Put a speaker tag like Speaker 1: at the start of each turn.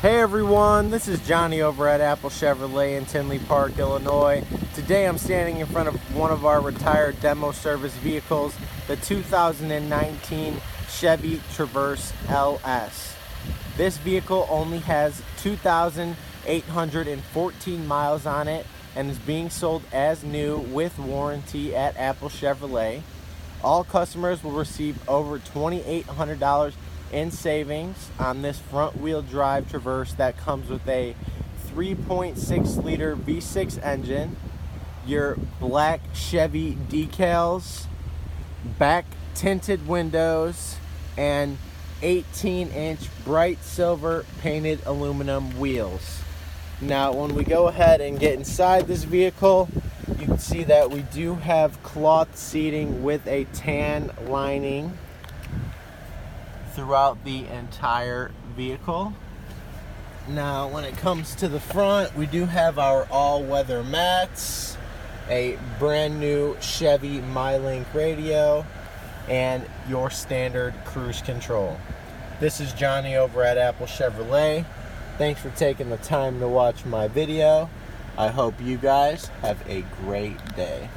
Speaker 1: Hey everyone, this is Johnny over at Apple Chevrolet in Tinley Park, Illinois. Today I'm standing in front of one of our retired demo service vehicles, the 2019 Chevy Traverse LS. This vehicle only has 2,814 miles on it and is being sold as new with warranty at Apple Chevrolet. All customers will receive over $2,800 in savings on this front wheel drive Traverse that comes with a 3.6 liter V6 engine, your black Chevy decals, back tinted windows, and 18-inch bright silver painted aluminum wheels. Now when we go ahead and get inside this vehicle, you can see that we do have cloth seating with a tan lining throughout the entire vehicle. Now when it comes to the front, we do have our all-weather mats, a brand new Chevy MyLink radio, and your standard cruise control. This is Johnny over at Apple Chevrolet. Thanks for taking the time to watch my video. I hope you guys have a great day.